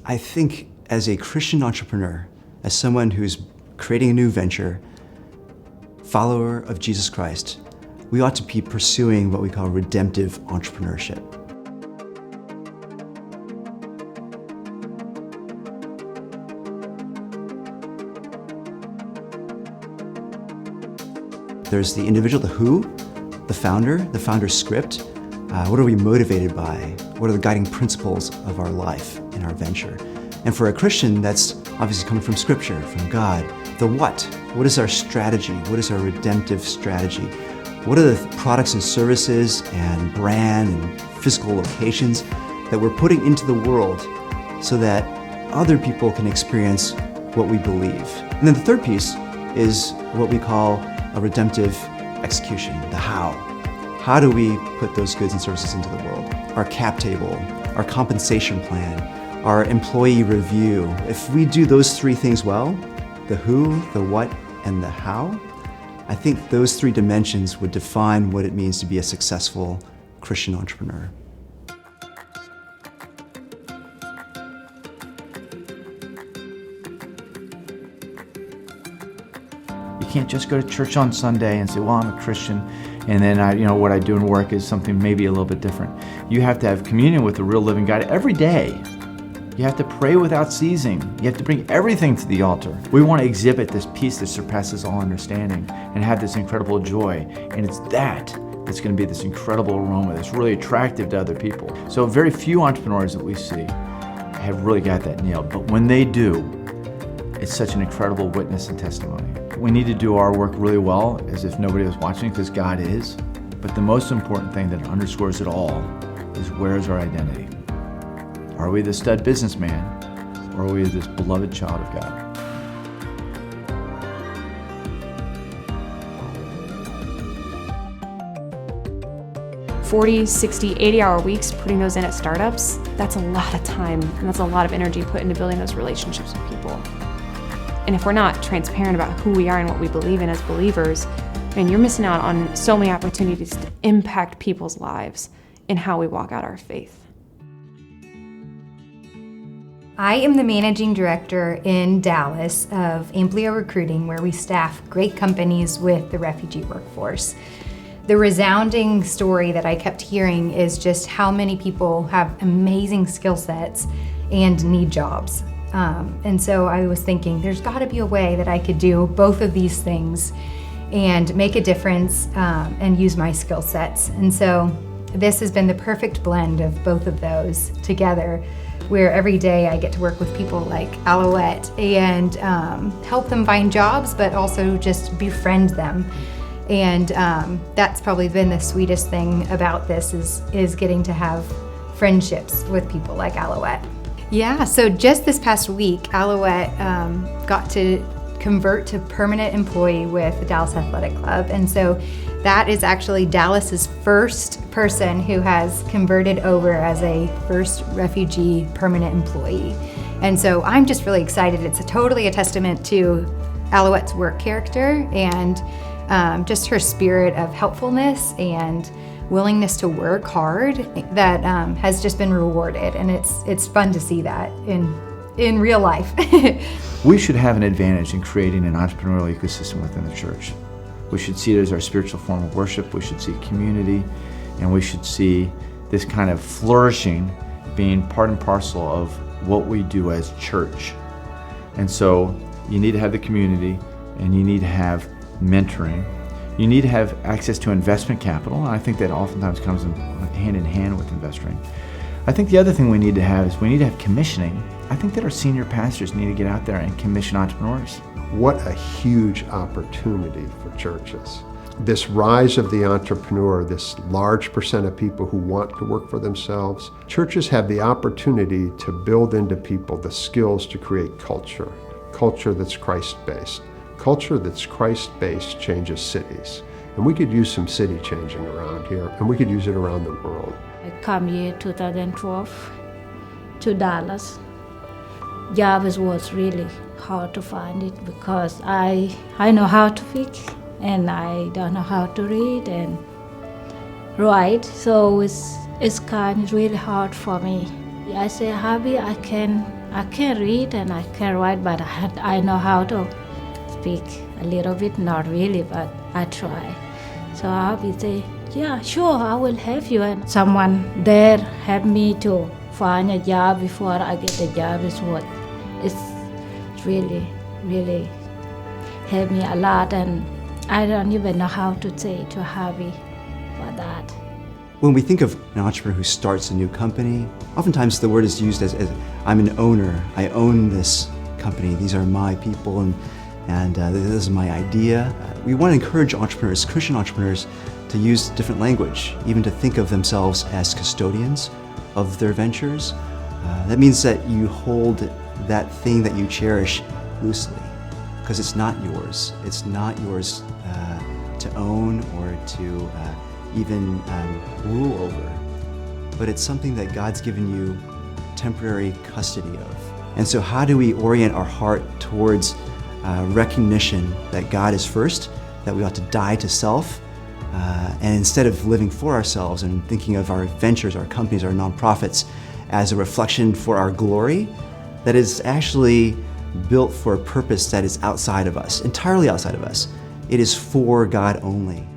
I think as a Christian entrepreneur, as someone who's creating a new venture, follower of Jesus Christ, we ought to be pursuing what we call redemptive entrepreneurship. There's the individual, the who, the founder's script. What are we motivated by? What are the guiding principles of our life and our venture? And for a Christian, that's obviously coming from Scripture, from God. The what? What is our strategy? What is our redemptive strategy? What are the products and services and brand and physical locations that we're putting into the world so that other people can experience what we believe? And then the third piece is what we call a redemptive execution, the how. How do we put those goods and services into the world? Our cap table, our compensation plan, our employee review. If we do those three things well, the who, the what, and the how, I think those three dimensions would define what it means to be a successful Christian entrepreneur. You can't just go to church on Sunday and say, well, I'm a Christian, and then what I do in work is something maybe a little bit different. You have to have communion with the real living God every day. You have to pray without ceasing. You have to bring everything to the altar. We want to exhibit this peace that surpasses all understanding and have this incredible joy. And it's that's going to be this incredible aroma that's really attractive to other people. So very few entrepreneurs that we see have really got that nailed. But when they do, it's such an incredible witness and testimony. We need to do our work really well as if nobody was watching, because God is. But the most important thing that underscores it all is, where is our identity? Are we the stud businessman, or are we this beloved child of God? 40, 60, 80-hour weeks, putting those in at startups, that's a lot of time, and that's a lot of energy put into building those relationships with people. And if we're not transparent about who we are and what we believe in as believers, man, you're missing out on so many opportunities to impact people's lives in how we walk out our faith. I am the managing director in Dallas of Amplio Recruiting, where we staff great companies with the refugee workforce. The resounding story that I kept hearing is just how many people have amazing skill sets and need jobs. And so I was thinking, there's got to be a way that I could do both of these things and make a difference and use my skill sets. And so this has been the perfect blend of both of those together, where every day I get to work with people like Alouette and help them find jobs, but also just befriend them. And that's probably been the sweetest thing about this is getting to have friendships with people like Alouette. Yeah, so just this past week, Alouette got to convert to permanent employee with the Dallas Athletic Club. And so that is actually Dallas's first person who has converted over as a first refugee permanent employee. And so I'm just really excited. It's totally a testament to Alouette's work character and just her spirit of helpfulness and willingness to work hard that has just been rewarded. And it's fun to see that in real life. We should have an advantage in creating an entrepreneurial ecosystem within the church. We should see it as our spiritual form of worship. We should see community, and we should see this kind of flourishing being part and parcel of what we do as church. And so you need to have the community, and you need to have mentoring. You need to have access to investment capital, and I think that oftentimes comes hand in hand with investing. I think the other thing we need to have is we need to have commissioning. I think that our senior pastors need to get out there and commission entrepreneurs. What a huge opportunity for churches. This rise of the entrepreneur, this large percent of people who want to work for themselves, churches have the opportunity to build into people the skills to create culture that's Christ-based. Culture that's Christ-based changes cities. And we could use some city changing around here, and we could use it around the world. I come here 2012 to Dallas. Job was really hard to find it because I know how to fix and I don't know how to read and write, so it's kind of really hard for me I say, hobby, I can read and I can write, but I know how to speak a little bit, not really, but I try. So hobby say, yeah, sure, I will help you. And someone there helped me to find a job before I get a job is what it's really, really helped me a lot. And I don't even know how to say to hobby for that. When we think of an entrepreneur who starts a new company, oftentimes the word is used as I'm an owner. I own this company. These are my people, and this is my idea. We want to encourage entrepreneurs, Christian entrepreneurs, to use different language, even to think of themselves as custodians of their ventures. That means that you hold that thing that you cherish loosely, because it's not yours. It's not yours to own or to even rule over, but it's something that God's given you temporary custody of. And so how do we orient our heart towards recognition that God is first, that we ought to die to self, and instead of living for ourselves and thinking of our ventures, our companies, our nonprofits as a reflection for our glory, that is actually built for a purpose that is outside of us, entirely outside of us. It is for God only.